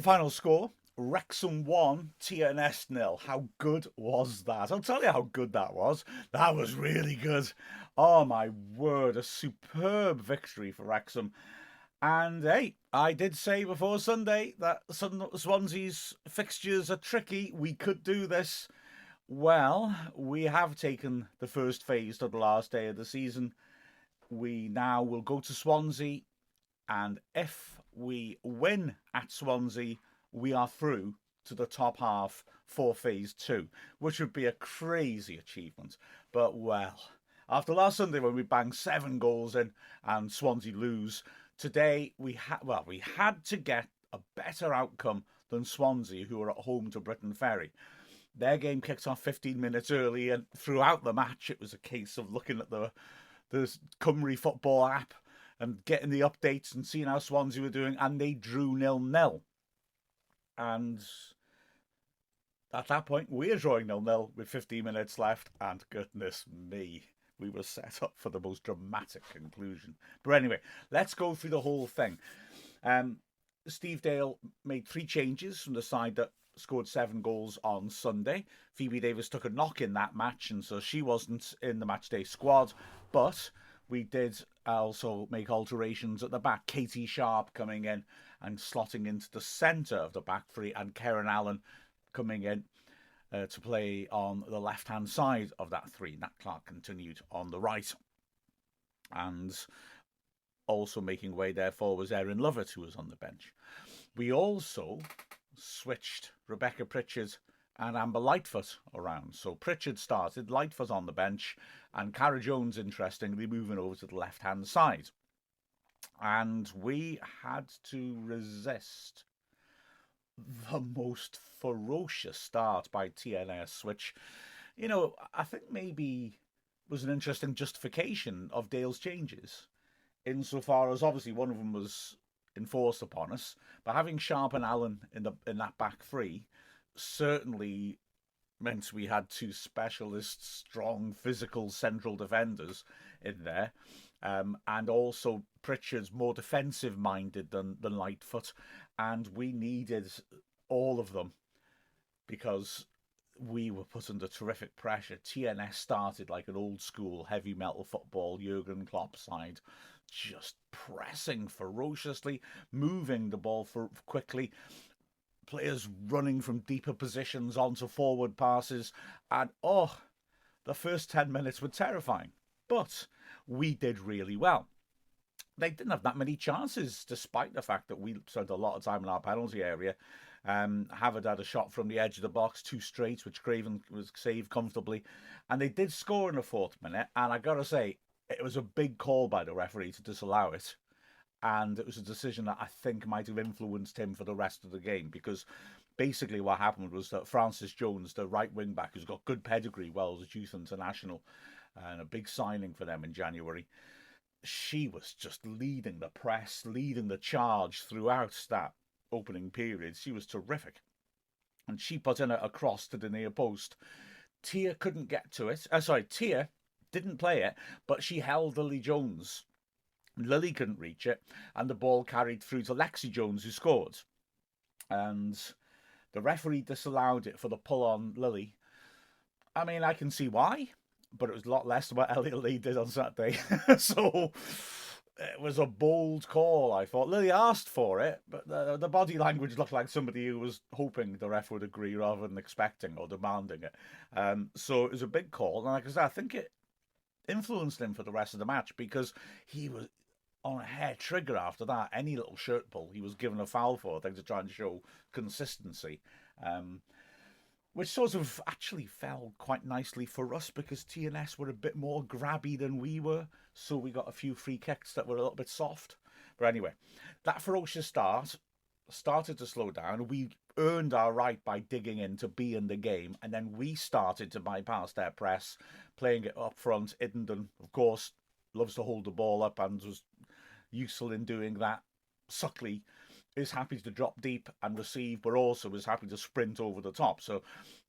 The final score, Wrexham 1, TNS nil. How good was that? I'll tell you how good that was. That was really good. Oh my word, a superb victory for Wrexham. And hey, I did say before Sunday that Swansea's fixtures are tricky. We could do this. Well, we have taken the first phase to the last day of the season. We now will go to Swansea, and if we win at Swansea, we are through to the top half for phase two, which would be a crazy achievement. But well, after last Sunday when we banged 7 goals in and Swansea lose, today we had to get a better outcome than Swansea, who are at home to Britain Ferry. Their game kicked off 15 minutes early, and throughout the match, it was a case of looking at the Cymru football app and getting the updates and seeing how Swansea were doing, and they drew 0-0. And at that point, we're drawing 0-0 with 15 minutes left, and goodness me, we were set up for the most dramatic conclusion. But anyway, let's go through the whole thing. Steve Dale made 3 changes from the side that scored 7 goals on Sunday. Phoebe Davis took a knock in that match, and so she wasn't in the matchday squad. But we did also make alterations at the back. Katie Sharp coming in and slotting into the centre of the back three, and Karen Allen coming in to play on the left-hand side of that three. Nat Clark continued on the right. And also making way, therefore, was Erin Lovett, who was on the bench. We also switched Rebecca Pritchard and Amber Lightfoot around. So Pritchard started, Lightfoot on the bench, and Cara Jones, interestingly, moving over to the left-hand side. And we had to resist the most ferocious start by TNS, which, I think maybe was an interesting justification of Dale's changes, insofar as obviously one of them was enforced upon us, but having Sharp and Allen in that back three certainly meant we had 2 specialist, strong, physical central defenders in there. And also Pritchard's more defensive minded than Lightfoot, and we needed all of them because we were put under terrific pressure. TNS started like an old school heavy metal football Jurgen Klopp side, just pressing ferociously, moving the ball quickly, players running from deeper positions onto forward passes, and the first 10 minutes were terrifying. But we did really well. They didn't have that many chances, despite the fact that we spent a lot of time in our penalty area. Havard had a shot from the edge of the box, 2 straight, which Craven was saved comfortably. And they did score in the 4th minute. And I got to say, it was a big call by the referee to disallow it. And it was a decision that I think might have influenced him for the rest of the game, because basically what happened was that Frances Jones, the right wing back, who's got good pedigree, Wales Youth International, and a big signing for them in January, she was just leading the press, leading the charge throughout that opening period. She was terrific. And she put in a cross to the near post. Tia couldn't get to it. Tia didn't play it, but she held Lily Jones. Lily couldn't reach it, and the ball carried through to Lexi Jones, who scored. And the referee disallowed it for the pull on Lily. I mean, I can see why, but it was a lot less than what Elliot Lee did on Saturday. So it was a bold call, I thought. Lily asked for it, but the body language looked like somebody who was hoping the ref would agree rather than expecting or demanding it. So it was a big call, and like I said, I think it influenced him for the rest of the match, because he was on a hair trigger after that. Any little shirt pull, he was given a foul for, I think, to try and show consistency. Which sort of actually fell quite nicely for us, because TNS were a bit more grabby than we were, so we got a few free kicks that were a little bit soft. But anyway, that ferocious start started to slow down. We earned our right by digging in to be in the game, and then we started to bypass their press, playing it up front. Iddenden, of course, loves to hold the ball up and was useful in doing that. Suckley is happy to drop deep and receive, but also is happy to sprint over the top. So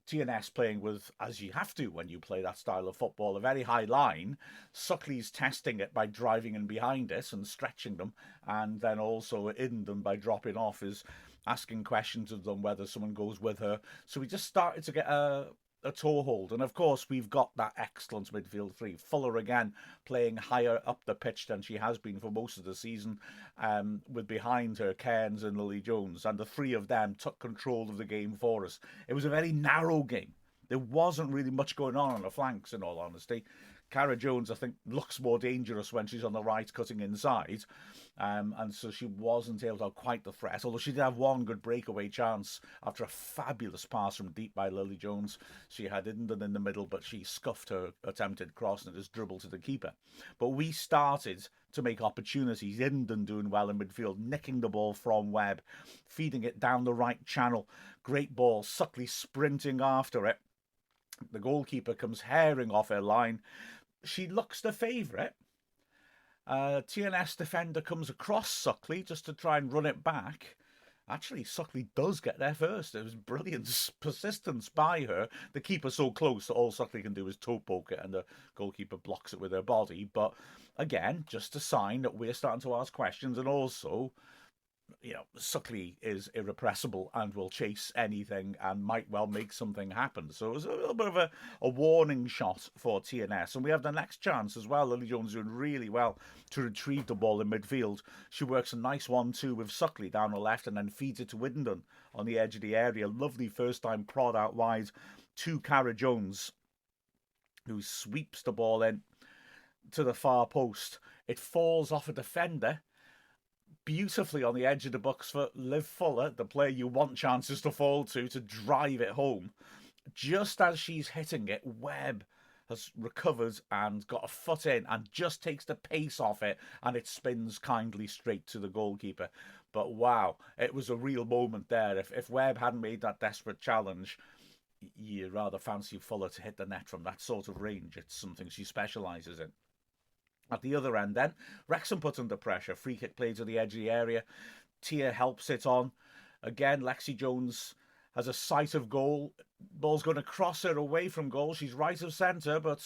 TNS playing with, as you have to when you play that style of football, a very high line. Suckley's testing it by driving in behind it and stretching them, and then also in them by dropping off is asking questions of them, whether someone goes with her. So we just started to get a toehold. And of course, we've got that excellent midfield three. Fuller again playing higher up the pitch than she has been for most of the season, with behind her Cairns and Lily Jones. And the three of them took control of the game for us. It was a very narrow game. There wasn't really much going on the flanks, in all honesty. Cara Jones, I think, looks more dangerous when she's on the right, cutting inside. And so she wasn't able to have quite the threat, although she did have one good breakaway chance after a fabulous pass from deep by Lily Jones. She had Indon in the middle, but she scuffed her attempted cross and it just dribbled to the keeper. But we started to make opportunities. Indon doing well in midfield, nicking the ball from Webb, feeding it down the right channel. Great ball, Suckley sprinting after it. The goalkeeper comes herring off her line. She looks the favourite. TNS defender comes across Suckley just to try and run it back. Actually, Suckley does get there first. It was brilliant persistence by her. The keeper's so close that all Suckley can do is toe poke it, and the goalkeeper blocks it with her body. But again, just a sign that we're starting to ask questions, and also, Suckley is irrepressible and will chase anything and might well make something happen. So it was a little bit of a warning shot for TNS. And we have the next chance as well. Lily Jones doing really well to retrieve the ball in midfield. She works a nice 1-2 with Suckley down the left and then feeds it to Widdenden on the edge of the area. Lovely first-time prod out wide to Cara Jones, who sweeps the ball in to the far post. It falls off a defender beautifully on the edge of the box for Liv Fuller, the player you want chances to fall to drive it home. Just as she's hitting it, Webb has recovered and got a foot in and just takes the pace off it, and it spins kindly straight to the goalkeeper. But wow, it was a real moment there. If Webb hadn't made that desperate challenge, you'd rather fancy Fuller to hit the net from that sort of range. It's something she specialises in. At the other end then, Wrexham put under pressure. Free kick played to the edge of the area. Tia helps it on. Again, Lexi Jones has a sight of goal. Ball's going to cross her away from goal. She's right of centre, but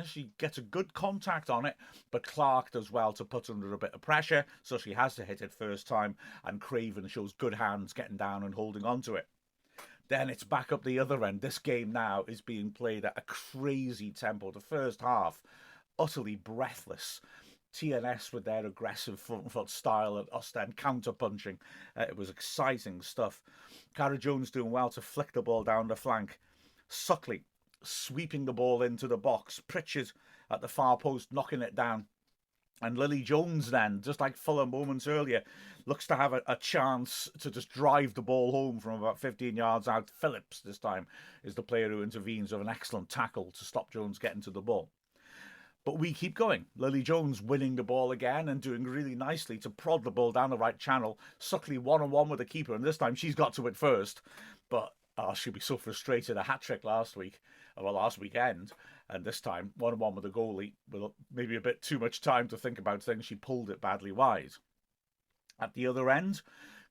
she gets a good contact on it. But Clark does well to put under a bit of pressure, so she has to hit it first time. And Craven shows good hands getting down and holding on to it. Then it's back up the other end. This game now is being played at a crazy tempo. The first half, utterly breathless. TNS with their aggressive front foot style and us then counter-punching. It was exciting stuff. Cara Jones doing well to flick the ball down the flank. Suckley sweeping the ball into the box. Pritchard at the far post knocking it down. And Lily Jones then, just like Fuller moments earlier, looks to have a chance to just drive the ball home from about 15 yards out. Phillips this time is the player who intervenes with an excellent tackle to stop Jones getting to the ball. But we keep going. Lily Jones winning the ball again and doing really nicely to prod the ball down the right channel. Suckley one-on-one with the keeper, and this time she's got to it first. But she'd be so frustrated. A hat-trick last weekend, and this time one-on-one with the goalie with maybe a bit too much time to think about things. She pulled it badly wide. At the other end,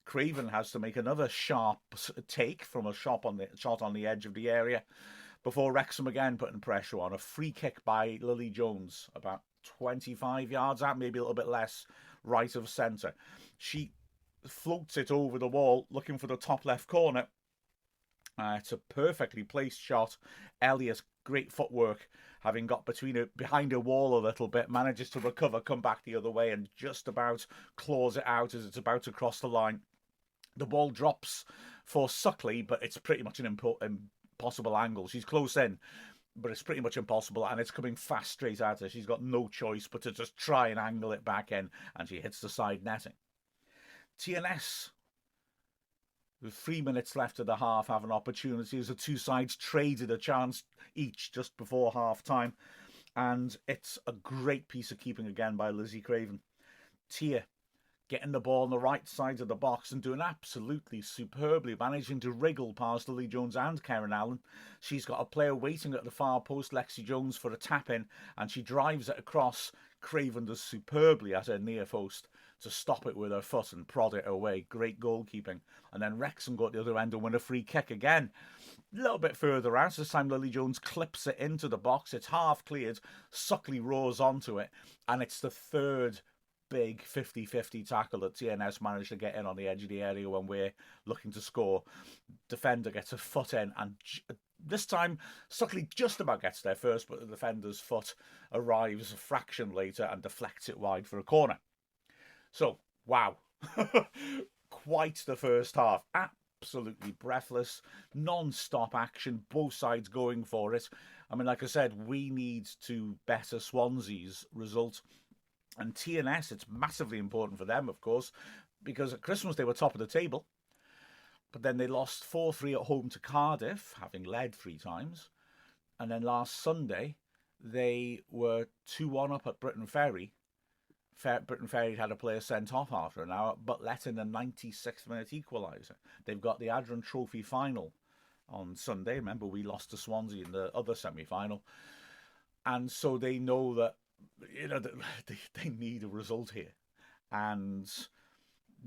Craven has to make another sharp take from a shot on the edge of the area, before Wrexham again putting pressure on. A free kick by Lily Jones, about 25 yards out, maybe a little bit less, right of centre. She floats it over the wall, looking for the top left corner. It's a perfectly placed shot. Elliott, great footwork, having got behind her wall a little bit, manages to recover, come back the other way, and just about claws it out as it's about to cross the line. The ball drops for Suckley, but it's pretty much an impossible angle. She's close in, but it's pretty much impossible, and it's coming fast straight at her. She's got no choice but to just try and angle it back in, and she hits the side netting. TNS, with 3 minutes left of the half, have an opportunity as the two sides traded a chance each just before half time, and it's a great piece of keeping again by Lizzie Craven. Tia getting the ball on the right side of the box and doing absolutely superbly, managing to wriggle past Lily Jones and Karen Allen. She's got a player waiting at the far post, Lexi Jones, for a tap-in, and she drives it across. Craven does superbly at her near post to stop it with her foot and prod it away. Great goalkeeping. And then Wrexham go at the other end and win a free kick again. A little bit further out. This time Lily Jones clips it into the box. It's half cleared. Suckley roars onto it. And it's the third big 50-50 tackle that TNS managed to get in on the edge of the area when we're looking to score. Defender gets a foot in, and this time Suckley just about gets there first, but the defender's foot arrives a fraction later and deflects it wide for a corner. So, wow. Quite the first half. Absolutely breathless, non-stop action, both sides going for it. I mean, like I said, we need to better Swansea's result. And TNS, it's massively important for them, of course, because at Christmas they were top of the table. But then they lost 4-3 at home to Cardiff, having led 3 times. And then last Sunday, they were 2-1 up at Britain Ferry. Britain Ferry had a player sent off after an hour, but let in a 96th minute equaliser. They've got the Adrian Trophy final on Sunday. Remember, we lost to Swansea in the other semi-final. And so they know that, they need a result here. And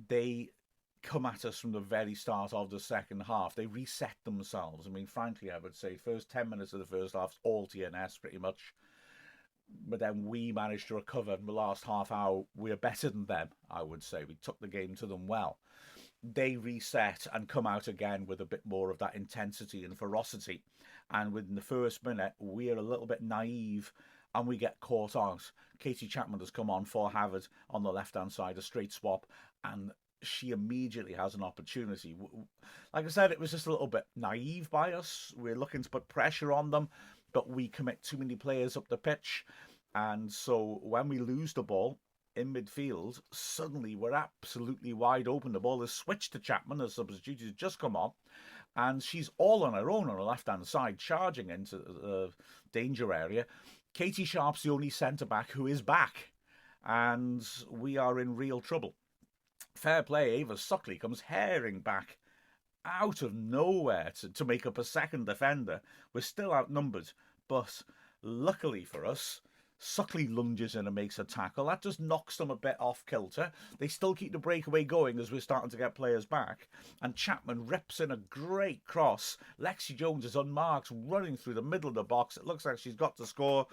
they come at us from the very start of the second half. They reset themselves. I mean, frankly, I would say first 10 minutes of the first half, all TNS pretty much. But then we managed to recover in the last half hour. We're better than them, I would say. We took the game to them well. They reset and come out again with a bit more of that intensity and ferocity. And within the first minute, we're a little bit naive and we get caught out. Katie Chapman has come on for Havard on the left-hand side, a straight swap, and she immediately has an opportunity. Like I said, it was just a little bit naive by us. We're looking to put pressure on them, but we commit too many players up the pitch. And so when we lose the ball in midfield, suddenly we're absolutely wide open. The ball is switched to Chapman, a substitute who's just come on, and she's all on her own on the left-hand side, charging into the danger area. Katie Sharp's the only centre-back who is back, and we are in real trouble. Fair play, Ava Suckley comes herring back out of nowhere to make up a second defender. We're still outnumbered, but luckily for us, Suckley lunges in and makes a tackle. That just knocks them a bit off kilter. They still keep the breakaway going as we're starting to get players back. And Chapman rips in a great cross. Lexi Jones is unmarked, running through the middle of the box. It looks like she's got to score,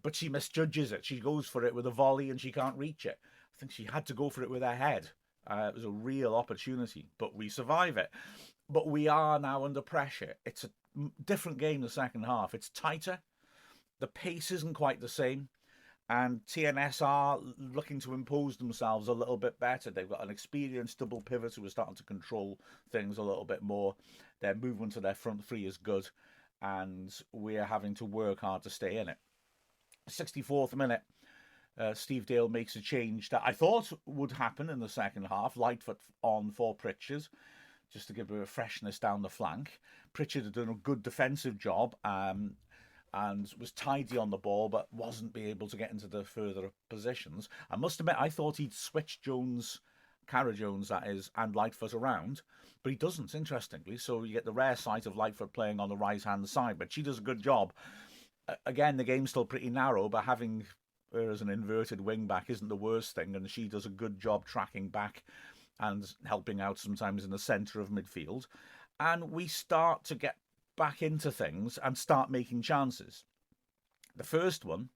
but she misjudges it. She goes for it with a volley and she can't reach it. I think she had to go for it with her head. It was a real opportunity, but we survive it. But we are now under pressure. It's a different game the second half. It's tighter. The pace isn't quite the same. And TNS are looking to impose themselves a little bit better. They've got an experienced double pivot who are starting to control things a little bit more. Their movement to their front three is good. And we're having to work hard to stay in it. 64th minute. Steve Dale makes a change that I thought would happen in the second half. Lightfoot on for Pritchard, just to give a bit of freshness down the flank. Pritchard had done a good defensive job and was tidy on the ball, but wasn't be able to get into the further positions. I must admit, I thought he'd switch Cara Jones, that is, and Lightfoot around, but he doesn't, interestingly. So you get the rare sight of Lightfoot playing on the right-hand side, but she does a good job. Again, the game's still pretty narrow, but having her as an inverted wing-back isn't the worst thing, and she does a good job tracking back and helping out sometimes in the centre of midfield. And we start to get back into things and start making chances. The first one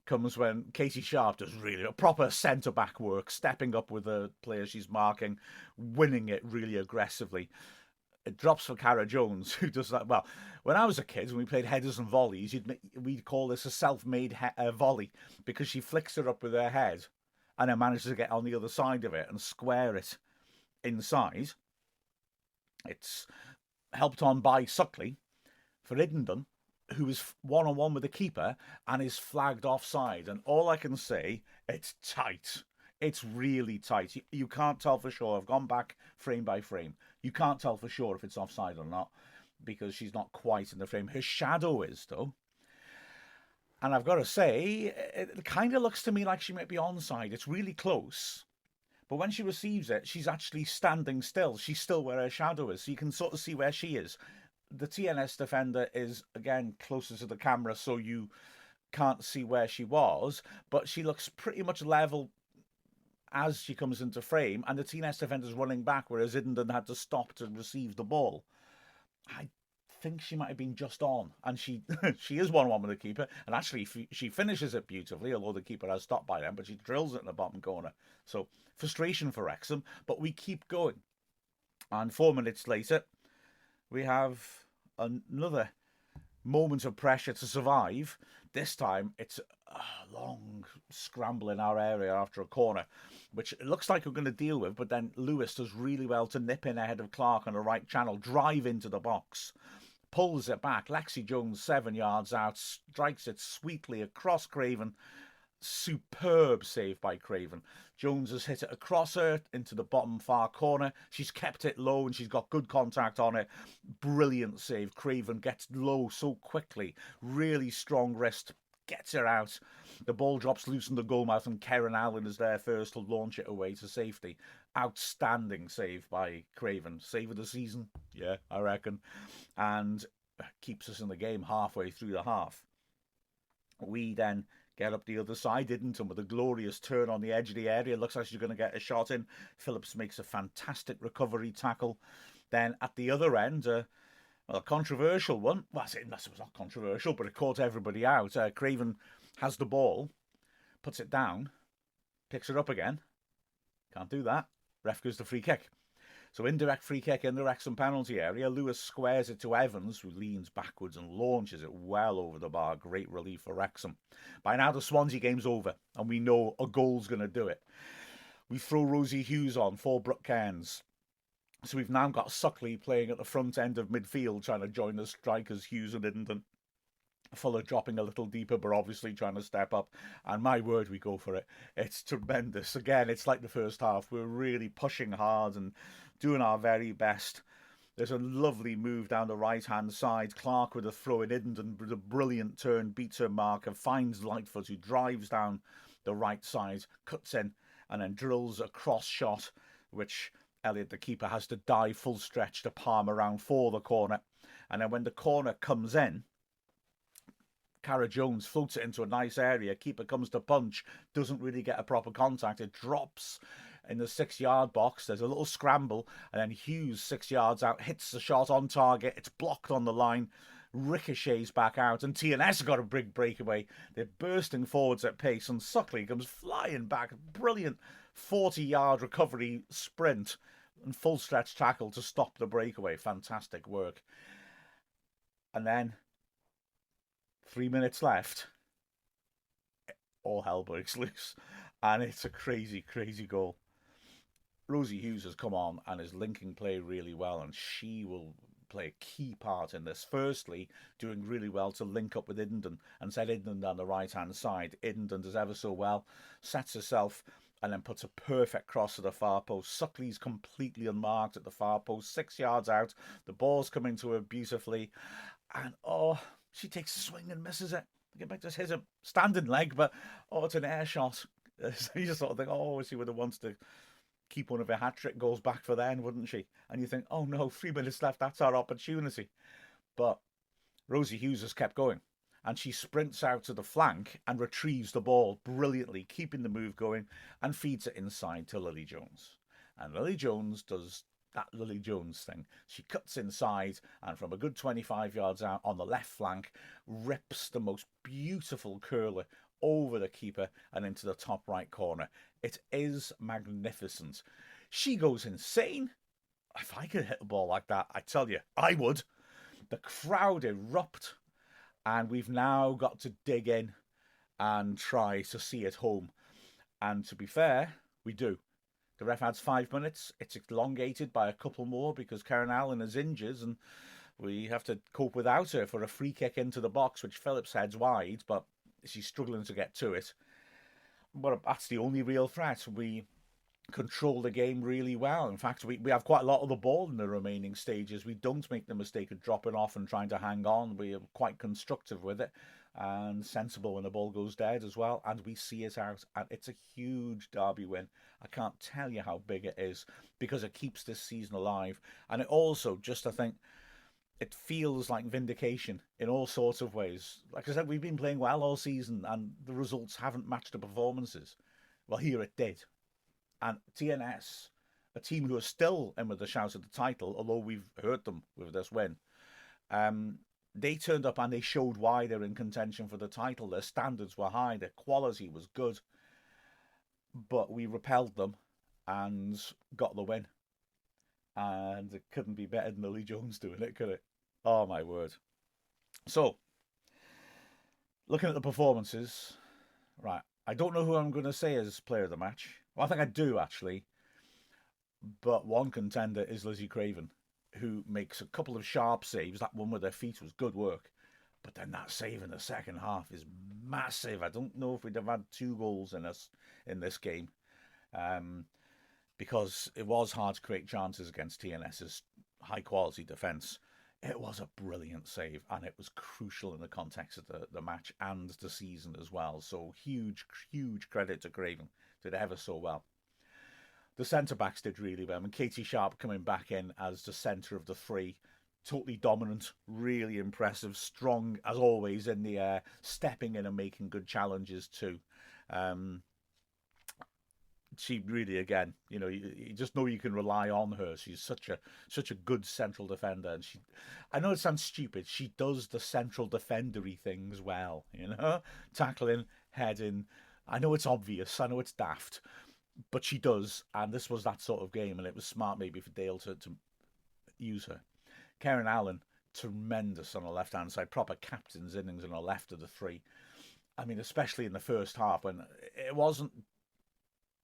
comes when Katie Sharp does really a proper centre-back work, stepping up with the player she's marking, winning it really aggressively. It drops for Cara Jones, who does that. Well, when I was a kid, when we played headers and volleys, we'd call this a self-made volley, because she flicks her up with her head and then manages to get on the other side of it and square it inside. It's helped on by Suckley for Iddenden, who is one-on-one with the keeper and is flagged offside. And all I can say, it's tight. It's really tight. You can't tell for sure. I've gone back frame by frame. You can't tell for sure if it's offside or not, because she's not quite in the frame. Her shadow is, though. And I've got to say, it kind of looks to me like she might be onside. It's really close. But when she receives it, she's actually standing still. She's still where her shadow is. So you can sort of see where she is. The TNS defender is, again, closer to the camera, so you can't see where she was. But she looks pretty much level as she comes into frame. And the TNS defender's running back, whereas Iddenden had to stop to receive the ball. I think she might have been just on, and she she is 1-1 with the keeper, and actually she finishes it beautifully, although the keeper has stopped by then, but she drills it in the bottom corner. So frustration for Wrexham, but we keep going. And 4 minutes later, we have another moment of pressure to survive. This time, it's a long scramble in our area after a corner, which it looks like we're going to deal with, but then Lewis does really well to nip in ahead of Clark on the right channel, drive into the box, pulls it back. Lexi Jones, 7 yards out, strikes it sweetly across Craven. Superb save by Craven. Jones has hit it across her into the bottom far corner. She's kept it low and she's got good contact on it. Brilliant save. Craven gets low so quickly. Really strong wrist. Gets her out. The ball drops loose in the goalmouth and Karen Allen is there first to launch it away to safety. Outstanding save by Craven. Save of the season? Yeah, I reckon. And keeps us in the game halfway through the half. We then get up the other side, Iddington with a glorious turn on the edge of the area. Looks like she's going to get a shot in. Phillips makes a fantastic recovery tackle. Then at the other end, a controversial one. Well, it was not controversial, but it caught everybody out. Craven has the ball, puts it down, picks it up again. Can't do that. Ref gives the free kick. So indirect free kick in the Wrexham penalty area. Lewis squares it to Evans, who leans backwards and launches it well over the bar. Great relief for Wrexham. By now the Swansea game's over, and we know a goal's going to do it. We throw Rosie Hughes on for Brooke Cairns. So we've now got Suckley playing at the front end of midfield, trying to join the strikers Hughes and Iddington. Fuller dropping a little deeper, but obviously trying to step up. And my word, we go for it. It's tremendous. Again, it's like the first half. We're really pushing hard and doing our very best. There's a lovely move down the right-hand side. Clark with a throw in. Iddington with a brilliant turn, beats her marker, finds Lightfoot, who drives down the right side, cuts in, and then drills a cross shot, which Elliott, the keeper, has to dive full stretch to palm around for the corner. And then when the corner comes in, Cara Jones floats it into a nice area. Keeper comes to punch, doesn't really get a proper contact. It drops in the 6-yard box. There's a little scramble, and then Hughes, 6 yards out, hits the shot on target. It's blocked on the line, ricochets back out, and TNS got a big breakaway. They're bursting forwards at pace, and Suckley comes flying back. Brilliant 40-yard recovery sprint and full stretch tackle to stop the breakaway. Fantastic work. And then 3 minutes left, all hell breaks loose, and it's a crazy, crazy goal. Rosie Hughes has come on and is linking play really well, and she will play a key part in this. Firstly, doing really well to link up with Iddington and set Iddington down the right-hand side. Iddington does ever so well, sets herself, and then puts a perfect cross to the far post. Suckley's completely unmarked at the far post, 6 yards out. The ball's coming to her beautifully, and she takes a swing and misses it. Get back, just hits a standing leg, but it's an air shot. You just sort of think, she would have wanted to keep one of her hat-trick goals back for then, wouldn't she? And you think, oh no, 3 minutes left, that's our opportunity. But Rosie Hughes has kept going, and she sprints out to the flank and retrieves the ball brilliantly, keeping the move going, and feeds it inside to Lily Jones. And Lily Jones does that Lily Jones thing. She cuts inside and from a good 25 yards out on the left flank, rips the most beautiful curler over the keeper and into the top right corner. It is magnificent. She goes insane. If I could hit a ball like that, I tell you, I would. The crowd erupt, and we've now got to dig in and try to see it home. And to be fair, we do. The ref adds 5 minutes. It's elongated by a couple more because Karen Allen is injured, and we have to cope without her for a free kick into the box, which Phillips heads wide, but she's struggling to get to it. But that's the only real threat. We control the game really well. In fact, we have quite a lot of the ball in the remaining stages. We don't make the mistake of dropping off and trying to hang on. We are quite constructive with it and sensible when the ball goes dead as well. And we see it out. And it's a huge derby win. I can't tell you how big it is because it keeps this season alive. And it also, just I think, it feels like vindication in all sorts of ways. Like I said, we've been playing well all season and the results haven't matched the performances. Well, here it did. And TNS, a team who are still in with the shout at the title, although we've hurt them with this win, They turned up and they showed why they're in contention for the title. Their standards were high, their quality was good, but we repelled them and got the win. And it couldn't be better than Lily Jones doing it, could it? Oh my word! So, looking at the performances, right? I don't know who I'm going to say as player of the match. Well, I think I do actually, but one contender is Lizzie Craven, who makes a couple of sharp saves. That one with her feet was good work. But then that save in the second half is massive. I don't know if we'd have had 2 goals in this game, um, because it was hard to create chances against TNS's high quality defence. It was a brilliant save, and it was crucial in the context of the match and the season as well. So huge credit to Craven. Did ever so well. The centre backs did really well. I mean, Katie Sharp coming back in as the centre of the three, totally dominant, really impressive, strong as always in the air, stepping in and making good challenges too. Um, she really, again, you just know you can rely on her. She's such a good central defender, and I know it sounds stupid, she does the central defendery things well, tackling, heading. I know it's obvious, I know it's daft, but she does, and this was that sort of game, and it was smart maybe for Dale to use her. Karen Allen, tremendous on the left-hand side, proper captain's innings on the left of the three. I mean, especially in the first half, when it wasn't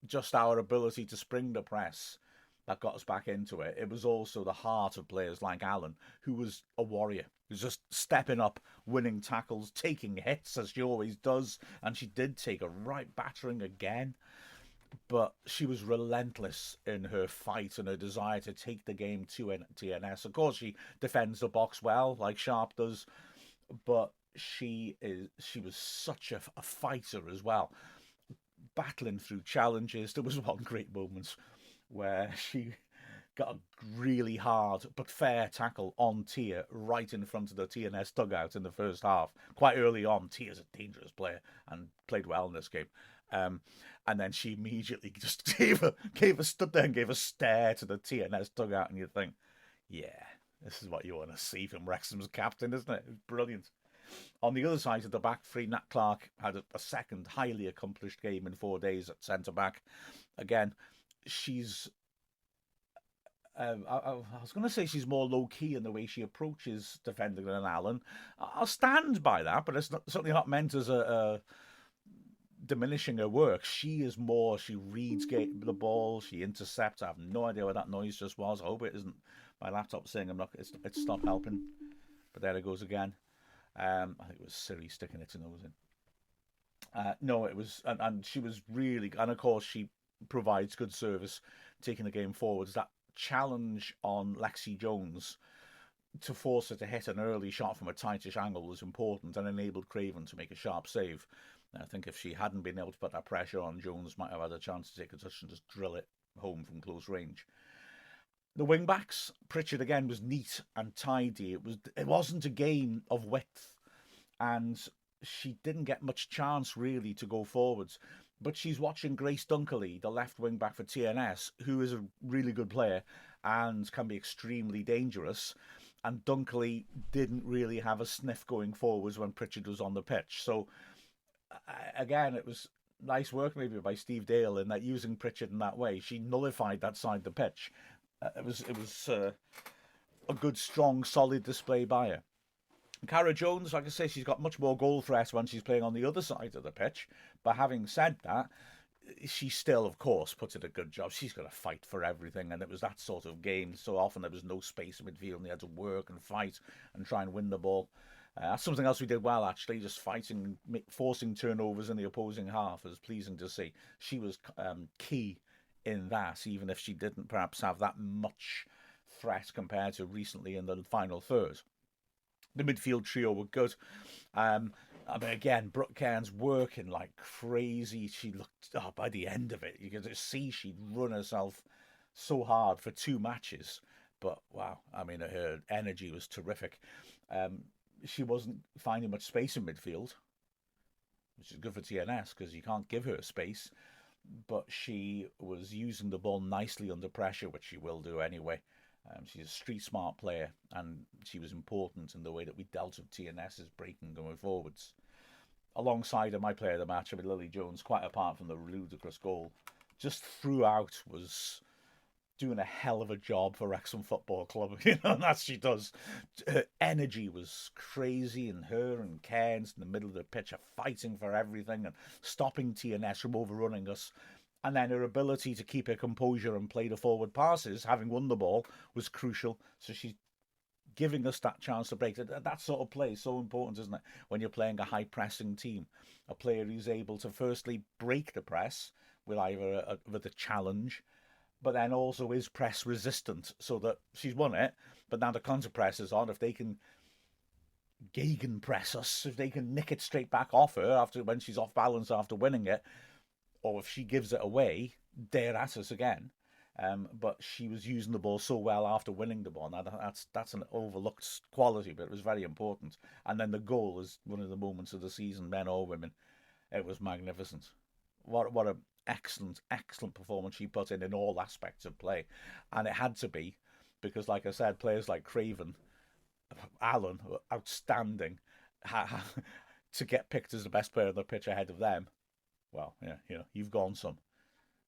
just our ability to spring the press that got us back into it. It was also the heart of players like Allen, who was a warrior, who was just stepping up, winning tackles, taking hits, as she always does, and she did take a right battering again. But she was relentless in her fight and her desire to take the game to TNS. Of course, she defends the box well, like Sharp does, but she was such a fighter as well, battling through challenges. There was one great moment where she got a really hard but fair tackle on Tia right in front of the TNS dugout in the first half. Quite early on, Tia's a dangerous player and played well in this game. And then she immediately just stood there and gave a stare to the TNS dugout, and you think, yeah, this is what you want to see from Wrexham's captain, isn't it? It's brilliant. On the other side of the back three, Nat Clark had a second highly accomplished game in 4 days at centre back. Again, she's I was going to say she's more low-key in the way she approaches defending than Allen. I'll stand by that, but it's certainly not meant as a diminishing her work. She reads the ball, she intercepts. I have no idea what that noise just was. I hope it isn't my laptop saying it's not helping. But there it goes again. I think it was Siri sticking its nose in. No, it was, and she was really, and of course she provides good service, taking the game forwards. That challenge on Lexi Jones to force her to hit an early shot from a tightish angle was important and enabled Craven to make a sharp save. I think if she hadn't been able to put that pressure on, Jones might have had a chance to take a touch and just drill it home from close range. The wing backs, Pritchard again was neat and tidy. It wasn't a game of width, and she didn't get much chance really to go forwards. But she's watching Grace Dunkerley, the left wing back for TNS, who is a really good player and can be extremely dangerous. And Dunkerley didn't really have a sniff going forwards when Pritchard was on the pitch. So again, it was nice work maybe by Steve Dale in that using Pritchard in that way. She nullified that side of the pitch. It was a good, strong, solid display by her. Cara Jones, like I say, she's got much more goal threat when she's playing on the other side of the pitch. But having said that, she still, of course, puts in a good job. She's got to fight for everything, and it was that sort of game. So often there was no space in midfield, and they had to work and fight and try and win the ball. That's something else we did well, actually, just fighting, forcing turnovers in the opposing half. It was pleasing to see. She was key in that, even if she didn't perhaps have that much threat compared to recently in the final third. The midfield trio were good. I mean, again, Brooke Cairns working like crazy. She looked, by the end of it, you could just see she'd run herself so hard for 2 matches. But wow, I mean, her energy was terrific. She wasn't finding much space in midfield, which is good for TNS because you can't give her space. But she was using the ball nicely under pressure, which she will do anyway. She's a street smart player, and she was important in the way that we dealt with TNS's breaking going forwards. Alongside of my player of the match, I mean, Lily Jones, quite apart from the ludicrous goal, just throughout was doing a hell of a job for Wrexham Football Club. And that she does. Her energy was crazy, and her and Cairns in the middle of the pitch are fighting for everything and stopping TNS from overrunning us. And then her ability to keep her composure and play the forward passes, having won the ball, was crucial. So she's giving us that chance to break. That sort of play is so important, isn't it? When you're playing a high pressing team, a player who's able to firstly break the press with either with a challenge, but then also is press resistant, so that she's won it. But now the counter press is on. If they can gegen press us, if they can nick it straight back off her after when she's off balance after winning it, or if she gives it away, they're at us again. But she was using the ball so well after winning the ball. Now that's an overlooked quality, but it was very important. And then the goal is one of the moments of the season, men or women. It was magnificent. What a excellent performance she put in all aspects of play, and it had to be because, like I said, players like Craven, Allen, were outstanding. To get picked as the best player on the pitch ahead of them, well, yeah, you've gone some.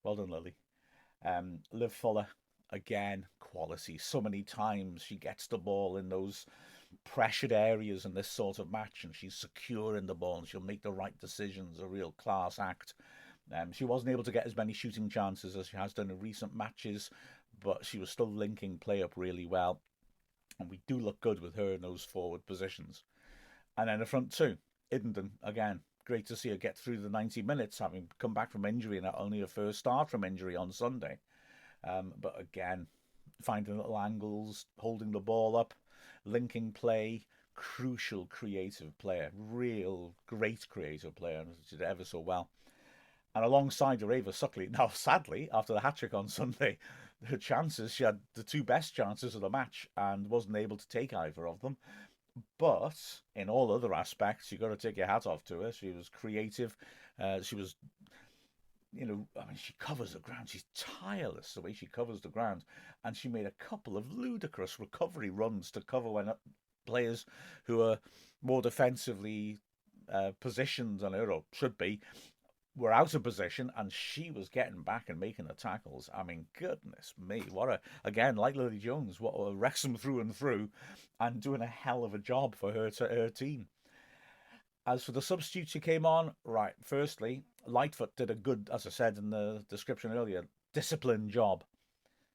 Well done, Lily. Liv Fuller, again, quality. So many times she gets the ball in those pressured areas in this sort of match, and she's secure in the ball, and she'll make the right decisions. A real class act. She wasn't able to get as many shooting chances as she has done in recent matches, but she was still linking play up really well. And we do look good with her in those forward positions. And then the front two, Iddenden, again, great to see her get through the 90 minutes, having come back from injury, not only her first start from injury on Sunday. But again, finding little angles, holding the ball up, linking play, crucial creative player, real great creative player, and she did ever so well. And alongside Ava Suckley, now sadly, after the hat-trick on Sunday, her chances, she had the two best chances of the match and wasn't able to take either of them. But in all other aspects, you've got to take your hat off to her. She was creative. She was, she covers the ground. She's tireless the way she covers the ground. And she made a couple of ludicrous recovery runs to cover when players who are more defensively positioned than her, or should be, were out of position, and she was getting back and making the tackles. I mean, goodness me, again, like Lily Jones, what a Wrexham through and through, and doing a hell of a job for her team. As for the substitutes who came on, right, firstly, Lightfoot did a good, as I said in the description earlier, disciplined job.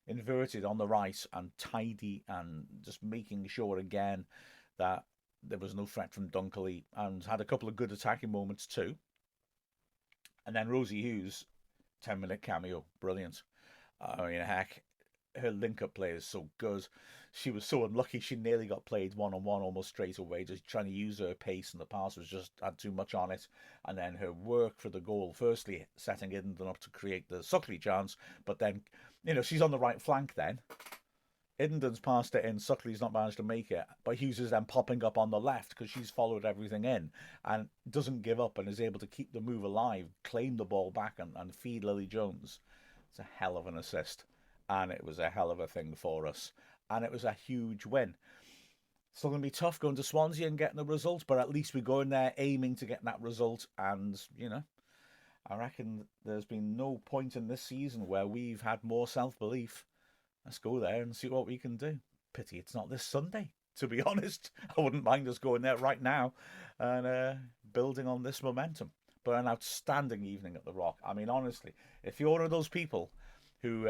Inverted on the right and tidy, and just making sure again that there was no threat from Dunkley, and had a couple of good attacking moments too. And then Rosie Hughes, 10-minute cameo, brilliant. I mean, heck, her link-up play is so good. She was so unlucky she nearly got played one-on-one almost straight away, just trying to use her pace, and the pass was just had too much on it. And then her work for the goal, firstly setting Iddenden up to create the Suckley chance, but then, she's on the right flank then. Iddenden's passed it in, Suckley's not managed to make it, but Hughes is then popping up on the left because she's followed everything in and doesn't give up and is able to keep the move alive, claim the ball back and feed Lily Jones. It's a hell of an assist, and it was a hell of a thing for us, and it was a huge win. Still going to be tough going to Swansea and getting the result, but at least we go in there aiming to get that result, and, I reckon there's been no point in this season where we've had more self-belief. Let's go there and see what we can do. Pity it's not this Sunday, to be honest. I wouldn't mind us going there right now and building on this momentum. But an outstanding evening at the Rock. I mean, honestly, if you're one of those people who,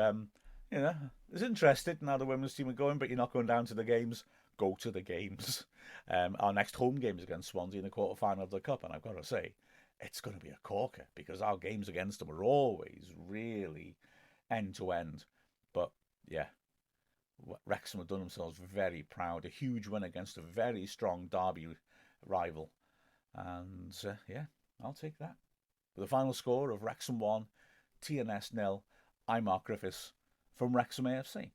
is interested in how the women's team are going, but you're not going down to the games, go to the games. Our next home game is against Swansea in the quarter-final of the Cup, and I've got to say, it's going to be a corker because our games against them are always really end-to-end. But yeah, Wrexham have done themselves very proud. A huge win against a very strong Derby rival. And I'll take that. With a final score of Wrexham 1, TNS 0, I'm Mark Griffiths from Wrexham AFC.